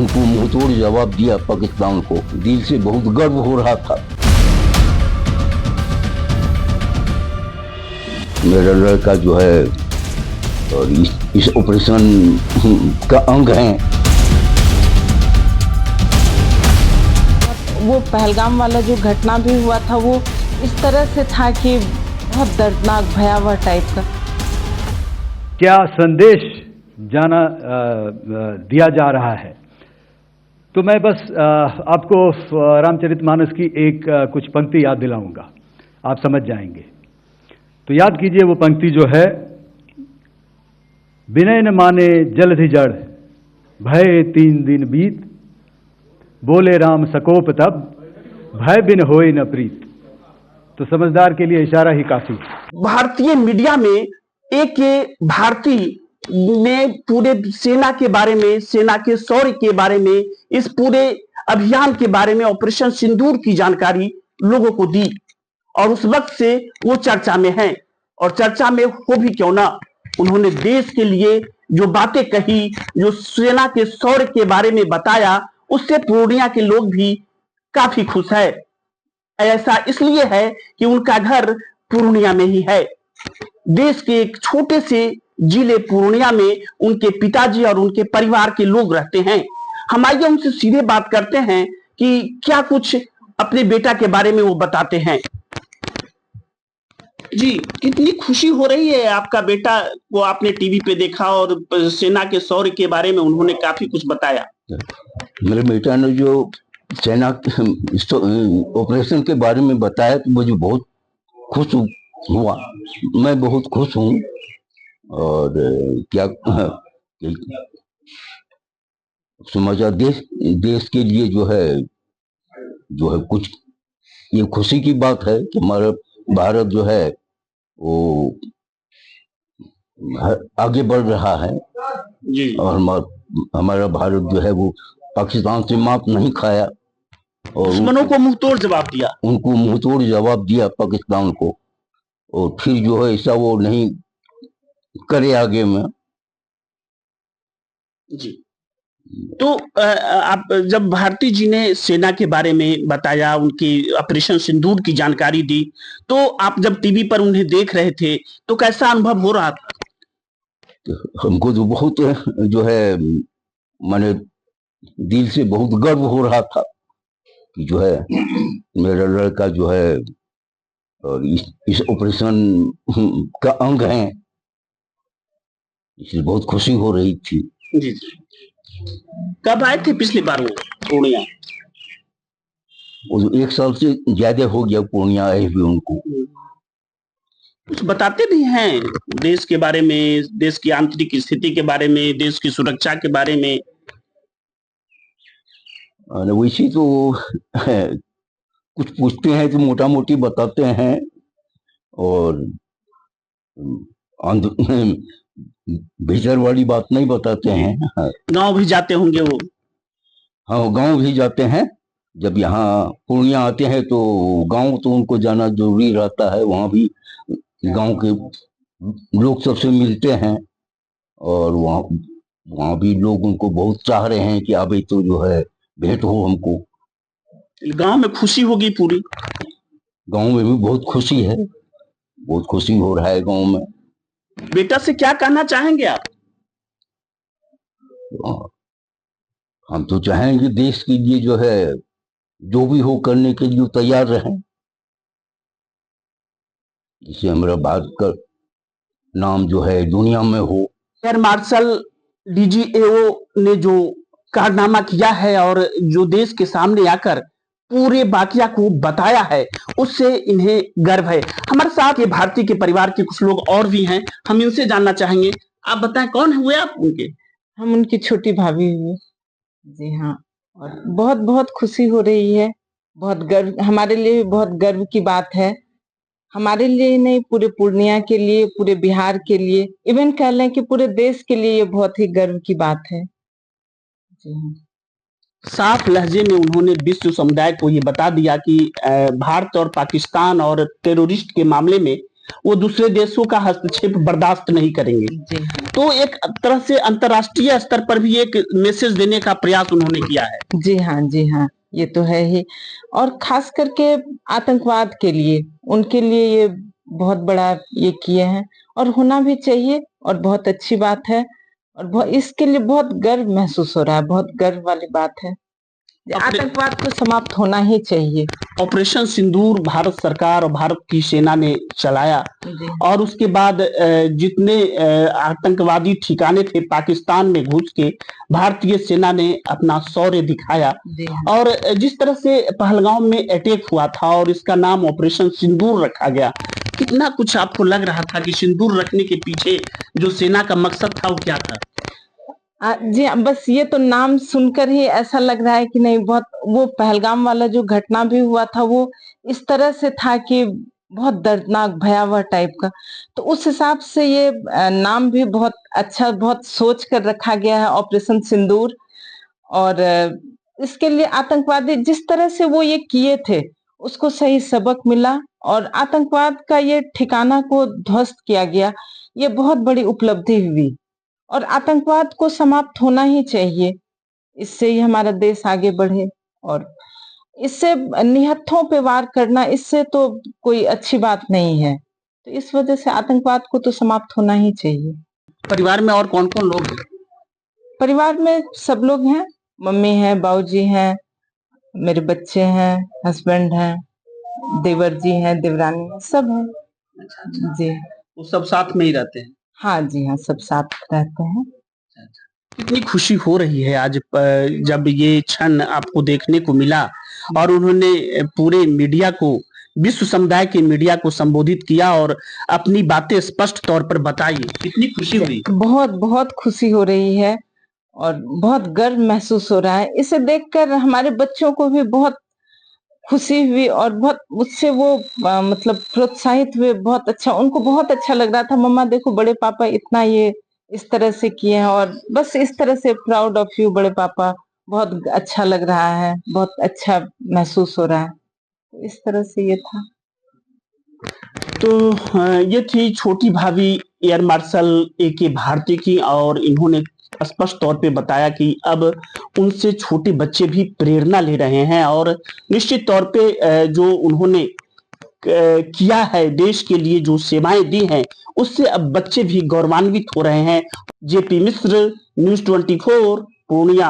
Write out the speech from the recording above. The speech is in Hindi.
उनको मुंहतोड़ जवाब दिया पाकिस्तान को। दिल से बहुत गर्व हो रहा था। मेरा लड़का जो है और इस ऑपरेशन का अंग है। वो पहलगाम वाला जो घटना भी हुआ था वो इस तरह से था कि बहुत दर्दनाक भयावह टाइप का। क्या संदेश दिया जा रहा है? तो मैं बस आपको रामचरितमानस की कुछ पंक्ति याद दिलाऊंगा, आप समझ जाएंगे। तो याद कीजिए वो पंक्ति जो है, विनय न माने जलधि जड़, भय 3 दिन बीत, बोले राम सकोप तब, भय बिन होए न प्रीत। तो समझदार के लिए इशारा ही काफी। भारतीय मीडिया में एक भारतीय ने पूरे सेना के बारे में, सेना के शौर्य के बारे में, इस पूरे अभियान के बारे में, ऑपरेशन सिंदूर की जानकारी लोगों को दी और उस वक्त से वो चर्चा में हैं। और चर्चा में हो भी क्यों ना, उन्होंने देश के लिए जो बातें कही, जो सेना के शौर्य के बारे में बताया, उससे पूर्णिया के लोग भी काफी खुश है। ऐसा इसलिए है कि उनका घर पूर्णिया में ही है। देश के एक छोटे से जिले पूर्णिया में उनके पिताजी और उनके परिवार के लोग रहते हैं। हम आइए उनसे सीधे बात करते हैं कि क्या कुछ अपने बेटा के बारे में वो बताते हैं। जी, कितनी खुशी हो रही है, आपका बेटा को आपने टीवी पे देखा और सेना के शौर्य के बारे में उन्होंने काफी कुछ बताया। मेरे बेटा ने जो सेना ऑपरेशन के बारे में बताया तो मुझे बहुत खुश हुआ। मैं बहुत खुश हूँ। और क्या समाचार देश के लिए जो है कुछ ये खुशी की बात है कि हमारा भारत जो है वो आगे बढ़ रहा है जी। और हमारा भारत जो है वो पाकिस्तान से मात नहीं खाया और दुश्मनों को मुंहतोड़ जवाब दिया। उनको मुंहतोड़ जवाब दिया पाकिस्तान को, और फिर जो है ऐसा वो नहीं करे आगे में। जी, तो आप जब भारती जी ने सेना के बारे में बताया, उनकी ऑपरेशन सिंदूर की जानकारी दी, तो आप जब टीवी पर उन्हें देख रहे थे तो कैसा अनुभव हो रहा था? हमको तो बहुत जो है माने दिल से बहुत गर्व हो रहा था कि जो है मेरा लड़का जो है और इस ऑपरेशन का अंग है। इसलिए बहुत खुशी हो रही थी। जी। कब आए थे पिछली बार वो पूर्णिया? वो 1 साल से ज्यादा हो गया पूर्णिया आए हुए उनको। कुछ बताते भी हैं देश के बारे में, देश की आंतरिक स्थिति के बारे में, देश की सुरक्षा के बारे में? वैसे तो कुछ पूछते हैं तो मोटा मोटी बताते हैं और भीतर वाली बात नहीं बताते हैं। गांव भी जाते होंगे वो? हाँ, गांव भी जाते हैं। जब यहाँ पूर्णिया आते हैं तो गांव तो उनको जाना जरूरी रहता है। वहाँ भी गांव के लोग सबसे मिलते हैं और वहाँ भी लोग उनको बहुत चाह रहे हैं कि अभी तो जो है भेंट हो हमको। गांव में खुशी होगी पूरी? गांव में भी बहुत खुशी है, बहुत खुशी हो रहा है गांव में। बेटा से क्या कहना चाहेंगे आप? हम तो चाहेंगे देश के लिए जो है जो भी हो करने के लिए तैयार रहें, जिससे हमारा भारत का नाम जो है दुनिया में हो। एयर मार्शल डीजीएओ ने जो कारनामा किया है और जो देश के सामने आकर पूरे वाकया को बताया है, उससे इन्हें गर्व है। हमारे साथ ये भारती के परिवार के कुछ लोग और भी हैं, हम इनसे जानना चाहेंगे। आप बताएं, कौन हुए आप उनके? हम उनकी छोटी भाभी हुए। जी हाँ, और बहुत बहुत खुशी हो रही है। बहुत गर्व, हमारे लिए बहुत गर्व की बात है। हमारे लिए नहीं, पूरे पूर्णिया के लिए, पूरे बिहार के लिए, इवन कह लें कि पूरे देश के लिए ये बहुत ही गर्व की बात है। जी हाँ। साफ लहजे में उन्होंने विश्व समुदाय को ये बता दिया कि भारत और पाकिस्तान और टेररिस्ट के मामले में वो दूसरे देशों का हस्तक्षेप बर्दाश्त नहीं करेंगे। जी हाँ। तो एक तरह से अंतर्राष्ट्रीय स्तर पर भी एक मैसेज देने का प्रयास उन्होंने किया है। जी हाँ, जी हाँ, ये तो है ही। और खास करके आतंकवाद के लिए, उनके लिए ये बहुत बड़ा ये किए हैं और होना भी चाहिए और बहुत अच्छी बात है और इसके लिए बहुत गर्व महसूस हो रहा है, बहुत गर्व वाली बात है। आतंकवाद तो समाप्त होना ही चाहिए। ऑपरेशन सिंदूर भारत सरकार और भारत की सेना ने चलाया और उसके बाद जितने आतंकवादी ठिकाने थे पाकिस्तान में घुस के भारतीय सेना ने अपना शौर्य दिखाया। और जिस तरह से पहलगाम में अटैक हुआ था और इसका नाम ऑपरेशन सिंदूर रखा गया, कितना कुछ आपको लग रहा था कि सिंदूर रखने के पीछे जो सेना का मकसद था वो क्या था? जी बस ये तो नाम सुनकर ही ऐसा लग रहा है कि नहीं, बहुत वो पहलगाम वाला जो घटना भी हुआ था वो इस तरह से था कि बहुत दर्दनाक भयावह टाइप का, तो उस हिसाब से ये नाम भी बहुत अच्छा, बहुत सोच कर रखा गया है ऑपरेशन सिंदूर। और इसके लिए आतंकवादी जिस तरह से वो ये किए थे उसको सही सबक मिला और आतंकवाद का ये ठिकाना को ध्वस्त किया गया, ये बहुत बड़ी उपलब्धि हुई और आतंकवाद को समाप्त होना ही चाहिए। इससे ही हमारा देश आगे बढ़े और इससे निहत्थों पे वार करना, इससे तो कोई अच्छी बात नहीं है। तो इस वजह से आतंकवाद को तो समाप्त होना ही चाहिए। परिवार में और कौन कौन लोग हैं? परिवार में सब लोग हैं, मम्मी है, बाबूजी हैं, मेरे बच्चे हैं, हस्बैंड हैं, देवर जी हैं, देवरानी है, सब है। जी वो सब साथ में ही रहते हैं? हाँ जी हाँ, सब साथ रहते हैं। कितनी खुशी हो रही है आज जब ये क्षण आपको देखने को मिला और उन्होंने पूरे मीडिया को, विश्व समुदाय के मीडिया को संबोधित किया और अपनी बातें स्पष्ट तौर पर बताई, कितनी खुशी हुई? बहुत बहुत खुशी हो रही है और बहुत गर्व महसूस हो रहा है। इसे देखकर हमारे बच्चों को भी बहुत खुशी हुई और बहुत उससे वो मतलब प्रोत्साहित हुए, बहुत अच्छा, उनको बहुत अच्छा लग रहा था, मम्मा देखो बड़े पापा इतना ये इस तरह से किए हैं और बस इस तरह से प्राउड ऑफ यू बड़े पापा, बहुत अच्छा लग रहा है, बहुत अच्छा महसूस हो रहा है। तो इस तरह से ये था। तो ये थी छोटी भाभी एयर मार्शल ए.के. भारती की और इन्होंने स्पष्ट तौर पे बताया कि अब उनसे छोटे बच्चे भी प्रेरणा ले रहे हैं और निश्चित तौर पे जो उन्होंने किया है देश के लिए, जो सेवाएं दी हैं, उससे अब बच्चे भी गौरवान्वित हो रहे हैं। जेपी मिश्र, न्यूज़ 24, पूर्णिया।